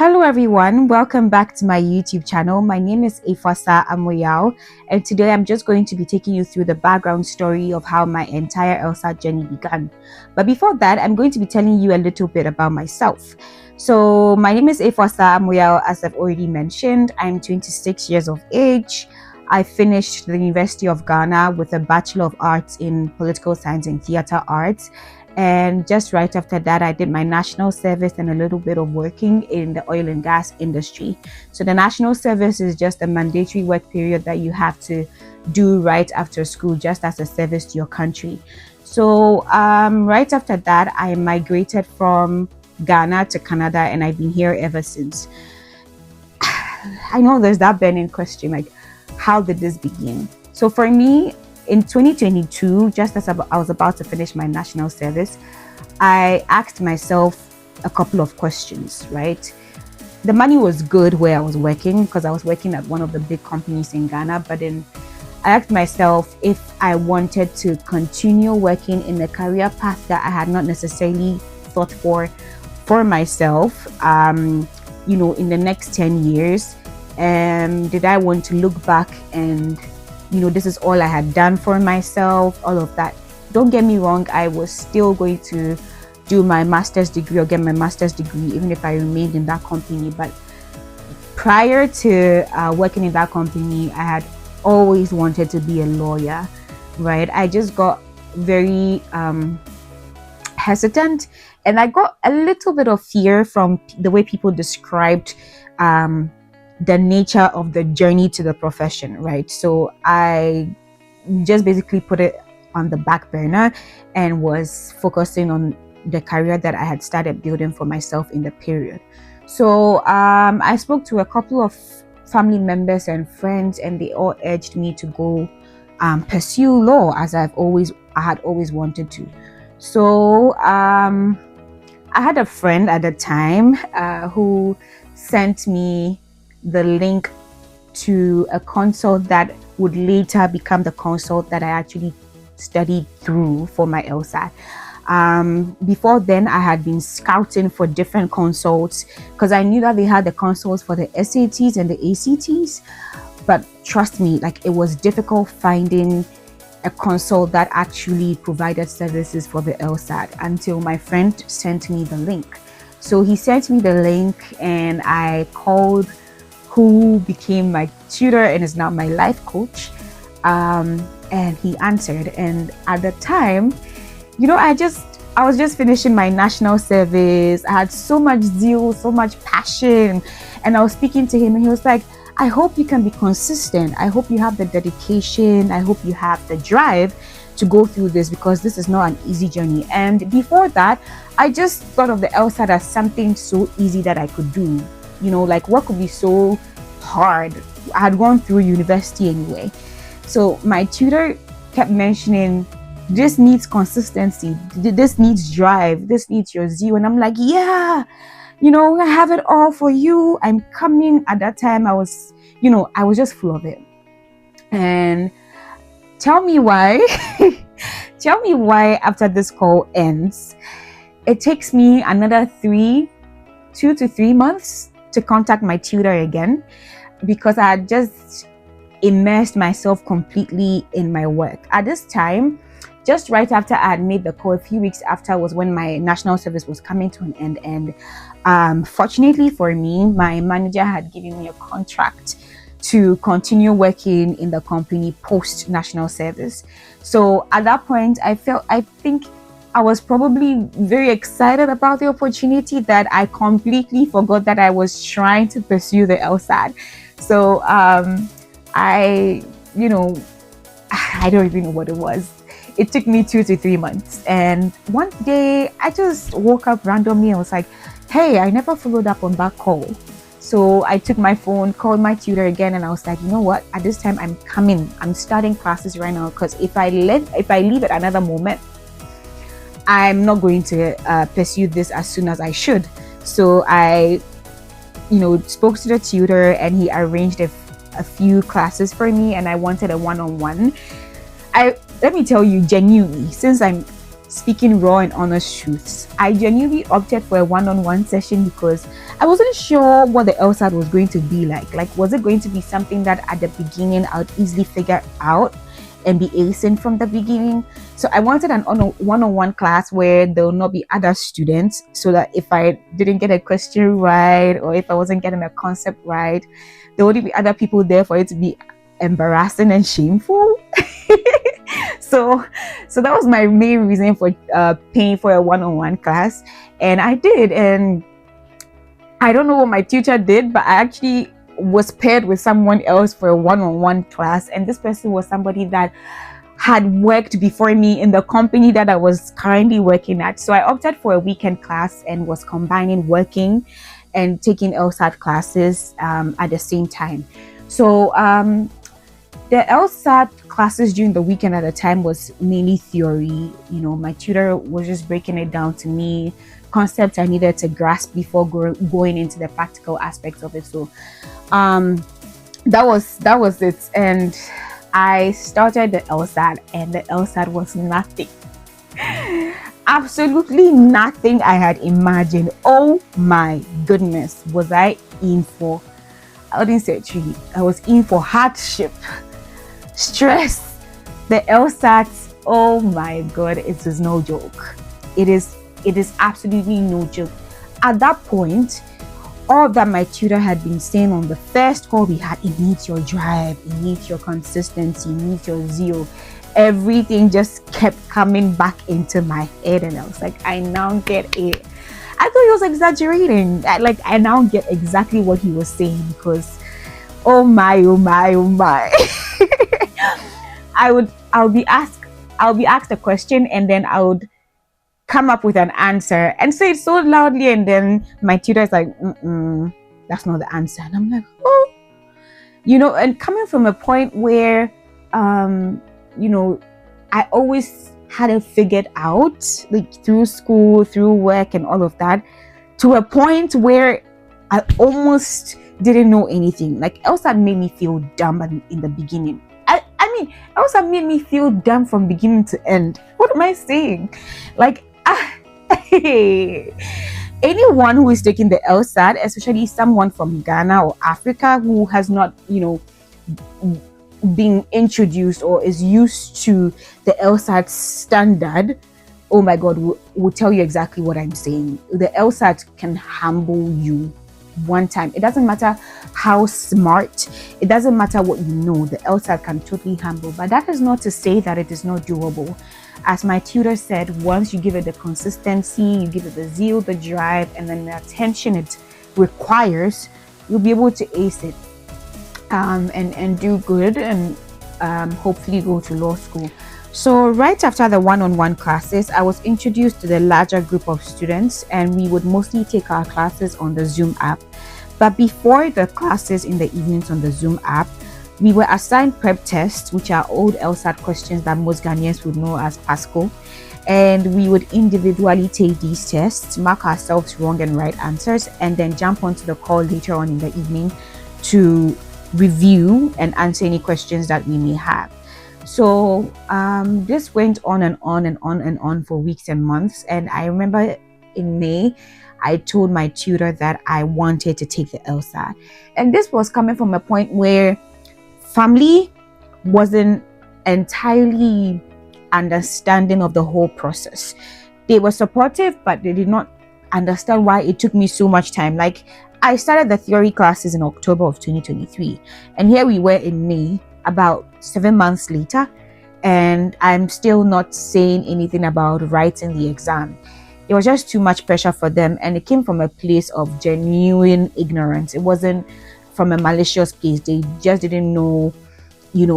Hello everyone, welcome back to my YouTube channel. My name is Efasa Amoyao, and today I'm just going to be taking you through the background story of how my entire LSAT journey began. But before that, I'm going to be telling you a little bit about myself. So my name is Efasa Amoyao, as I've already mentioned. I'm 26 years of age. I finished the University of Ghana with a Bachelor of Arts in Political Science and Theatre Arts. And just right after that, I did my national service and a little bit of working in the oil and gas industry. So the national service is just a mandatory work period that you have to do right after school, just as a service to your country. So right after that, I migrated from Ghana to Canada, and I've been here ever since. I know there's that burning question, like, how did this begin? So for me, in 2022, just as I was about to finish my national service, I asked myself a couple of questions, right? The money was good where I was working because I was working at one of the big companies in Ghana, but then I asked myself if I wanted to continue working in a career path that I had not necessarily thought for myself, in the next 10 years. Did I want to look back and this is all I had done for myself, all of that. Don't get me wrong, I was still going to do my master's degree or get my master's degree, even if I remained in that company. But prior to working in that company, I had always wanted to be a lawyer, right? I just got very hesitant, and I got a little bit of fear from the way people described the nature of the journey to the profession, right? So I just basically put it on the back burner and was focusing on the career that I had started building for myself in the period. So I spoke to a couple of family members and friends, and they all urged me to go pursue law, as I had always wanted to. So I had a friend at the time who sent me the link to a consult that would later become the consult that I actually studied through for my LSAT. Before then, I had been scouting for different consults because I knew that they had the consults for the SATs and the ACTs. But trust me, like, it was difficult finding a consult that actually provided services for the LSAT until my friend sent me the link. So he sent me the link, and I called who became my tutor and is now my life coach, and he answered. And at the time, I was just finishing my national service. I had so much zeal, so much passion, and I was speaking to him, and he was like, I hope you can be consistent. I hope you have the dedication. I hope you have the drive to go through this, because this is not an easy journey. And before that, I just thought of the LSAT as something so easy that I could do. Like, what could be so hard? I had gone through university anyway. So my tutor kept mentioning, this needs consistency, this needs drive, this needs your zeal. And I'm like, yeah, I have it all for you. I'm coming. At that time, I was just full of it. And tell me why after this call ends, it takes me another 2 to 3 months to contact my tutor again, because I had just immersed myself completely in my work. At this time, just right after I had made the call, a few weeks after, was when my national service was coming to an end. And fortunately for me, my manager had given me a contract to continue working in the company post national service. So at that point, I think I was probably very excited about the opportunity that I completely forgot that I was trying to pursue the LSAT. So I don't even know what it was. It took me 2 to 3 months. And one day I just woke up randomly and was like, hey, I never followed up on that call. So I took my phone, called my tutor again, and I was like, you know what? At this time, I'm coming. I'm starting classes right now, because if I leave at another moment, I'm not going to pursue this as soon as I should. So I, spoke to the tutor, and he arranged a few classes for me, and I wanted a one-on-one. Let me tell you, genuinely, since I'm speaking raw and honest truths. I genuinely opted for a one-on-one session because I wasn't sure what the LSAT was going to be like. Like, was it going to be something that at the beginning I would easily figure out and be acing from the beginning? So I wanted an one-on-one class where there will not be other students, so that if I didn't get a question right or if I wasn't getting a concept right, there wouldn't be other people there for it to be embarrassing and shameful. so that was my main reason for paying for a one-on-one class, and I did. And I don't know what my tutor did, but I actually was paired with someone else for a one-on-one class, and this person was somebody that had worked before me in the company that I was currently working at. So I opted for a weekend class and was combining working and taking LSAT classes at the same time. So the LSAT classes during the weekend at the time was mainly theory. My tutor was just breaking it down to me, concepts I needed to grasp before going into the practical aspects of it. So that was it. And I started the LSAT, and the LSAT was nothing. Absolutely nothing I had imagined. Oh my goodness, was I in for, I wouldn't say truly, I was in for hardship, stress. The LSAT, oh my god, it is no joke. It is absolutely no joke. At that point, all that my tutor had been saying on the first call we had, it needs your drive, it needs your consistency, it needs your zeal. Everything just kept coming back into my head, and I was like, I now get it. I thought he was exaggerating. I now get exactly what he was saying, because oh my. I'll be asked a question, and then I would come up with an answer and say it so loudly, and then my tutor is like, that's not the answer. And I'm like, oh, and coming from a point where I always had it figured out, like through school, through work and all of that, to a point where I almost didn't know anything. Like, LSAT made me feel dumb in the beginning. I mean, LSAT made me feel dumb from beginning to end. What am I saying? Like, anyone who is taking the LSAT, especially someone from Ghana or Africa who has not, being introduced or is used to the LSAT standard, oh my god, will tell you exactly what I'm saying. The LSAT can humble you one time. It doesn't matter how smart, it doesn't matter what you know, the LSAT can totally humble. But that is not to say that it is not doable. As my tutor said, once you give it the consistency, you give it the zeal, the drive, and then the attention it requires, you'll be able to ace it and do good, and hopefully go to law school. So right after the one-on-one classes, I was introduced to the larger group of students, and we would mostly take our classes on the Zoom app. But before the classes in the evenings on the Zoom app, we were assigned prep tests, which are old LSAT questions that most Ghanaians would know as PASCO. And we would individually take these tests, mark ourselves wrong and right answers, and then jump onto the call later on in the evening to review and answer any questions that we may have. So this went on and on and on and on for weeks and months. And I remember in May, I told my tutor that I wanted to take the LSAT. And this was coming from a point where family wasn't entirely understanding of the whole process. They were supportive, but they did not understand why it took me so much time. Like, I started the theory classes in October of 2023, and here we were in May, about 7 months later, and I'm still not saying anything about writing the exam. It was just too much pressure for them, and it came from a place of genuine ignorance. It wasn't from a malicious place. They just didn't know,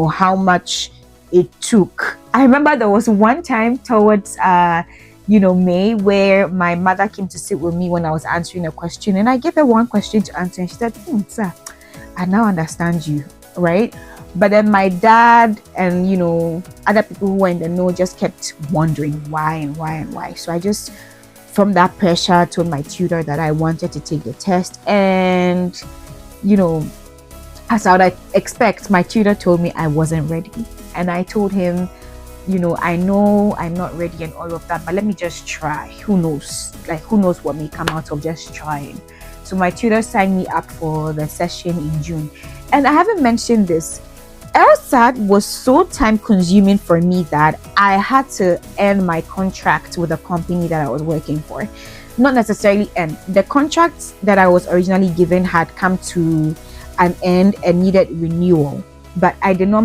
how much it took. I remember there was one time towards May, where my mother came to sit with me when I was answering a question, and I gave her one question to answer, and she said, sir, I now understand you, right? But then my dad and other people who were in the know just kept wondering why and why and why. So I just, from that pressure, told my tutor that I wanted to take the test. And as I would expect, my tutor told me I wasn't ready, and I told him I know I'm not ready and all of that, but let me just try. Who knows? Like, who knows what may come out of just trying. So my tutor signed me up for the session in June. And I haven't mentioned this. LSAT was so time consuming for me that I had to end my contract with the company that I was working for. Not necessarily end. The contract that I was originally given had come to an end and needed renewal. But I did not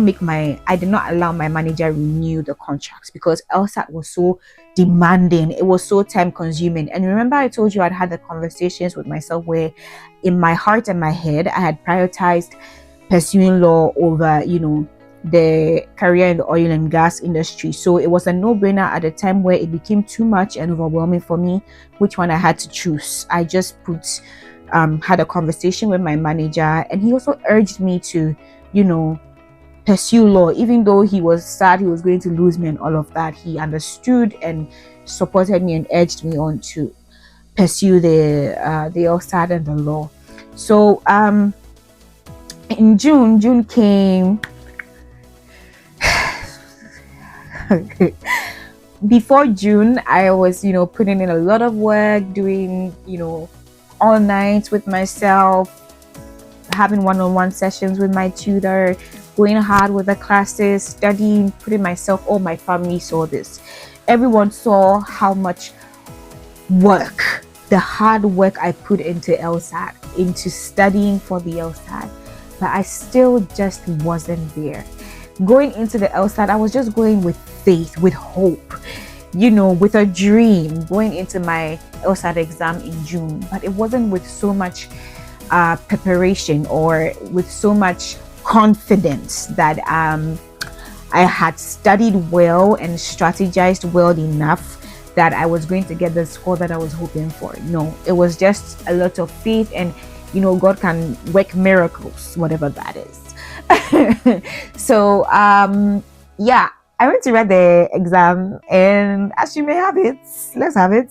allow my manager renew the contracts because LSAT was so demanding. It was so time consuming. And remember, I told you I'd had the conversations with myself where in my heart and my head, I had prioritized pursuing law over, the career in the oil and gas industry. So it was a no-brainer at a time where it became too much and overwhelming for me, which one I had to choose. I just had a conversation with my manager, and he also urged me to, pursue law. Even though he was sad he was going to lose me and all of that, he understood and supported me and urged me on to pursue the LSAT and the law. So in June came. Before June, I was, putting in a lot of work, doing, all nights with myself, having one-on-one sessions with my tutor, going hard with the classes, studying, putting myself. All my family saw this. Everyone saw how much work, the hard work I put into LSAT, into studying for the LSAT, but I still just wasn't there. Going into the LSAT, I was just going with faith, with hope, with a dream, going into my LSAT exam in June. But it wasn't with so much preparation or with so much confidence that I had studied well and strategized well enough that I was going to get the score that I was hoping for. No, it was just a lot of faith, and God can work miracles, whatever that is. So yeah, I went to write the exam, and as you may have it, let's have it.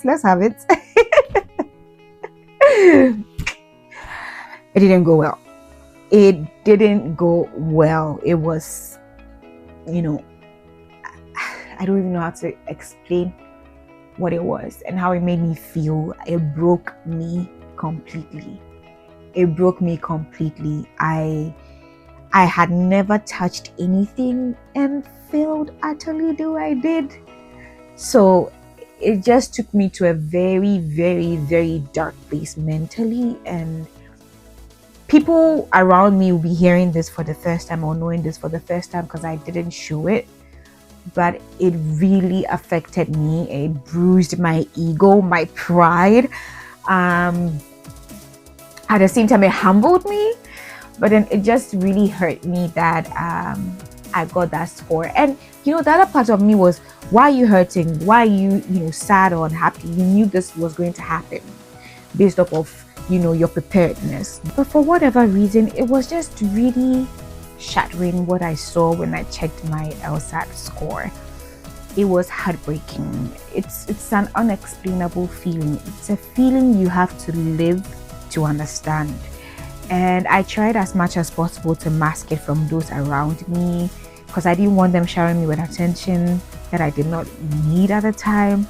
It didn't go well. It was, I don't even know how to explain what it was and how it made me feel. It broke me completely. I had never touched anything and failed utterly though I did. So it just took me to a very, very, very dark place mentally, and people around me will be hearing this for the first time or knowing this for the first time because I didn't show it. But it really affected me. It bruised my ego, my pride. At the same time, it humbled me. But then it just really hurt me that I got that score. And the other part of me was, why are you hurting? Why are you sad or unhappy? You knew this was going to happen based off of your preparedness. But for whatever reason, it was just really shattering what I saw when I checked my LSAT score. It was heartbreaking. It's an unexplainable feeling. It's a feeling you have to live to understand. And I tried as much as possible to mask it from those around me because I didn't want them showering me with attention that I did not need at the time.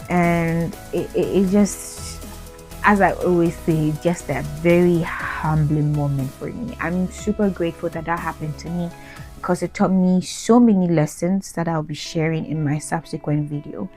And it just, as I always say, just a very humbling moment for me. I'm super grateful that happened to me because it taught me so many lessons that I'll be sharing in my subsequent video.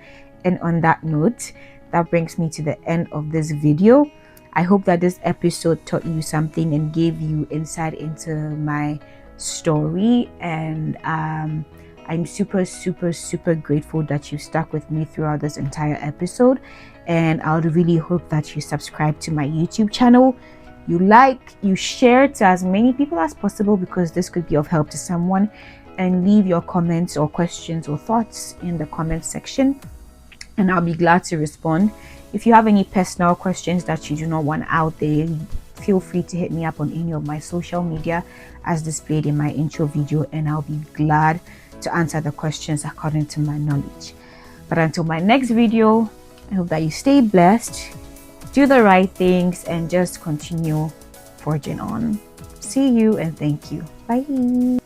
And on that note, that brings me to the end of this video. I hope that this episode taught you something and gave you insight into my story. And I'm super, super, super grateful that you stuck with me throughout this entire episode. And I would really hope that you subscribe to my YouTube channel. You share to as many people as possible because this could be of help to someone. And leave your comments or questions or thoughts in the comment section, and I'll be glad to respond. If you have any personal questions that you do not want out there, feel free to hit me up on any of my social media as displayed in my intro video, and I'll be glad to answer the questions according to my knowledge. But until my next video, I hope that you stay blessed, do the right things, and just continue forging on. See you and thank you. Bye.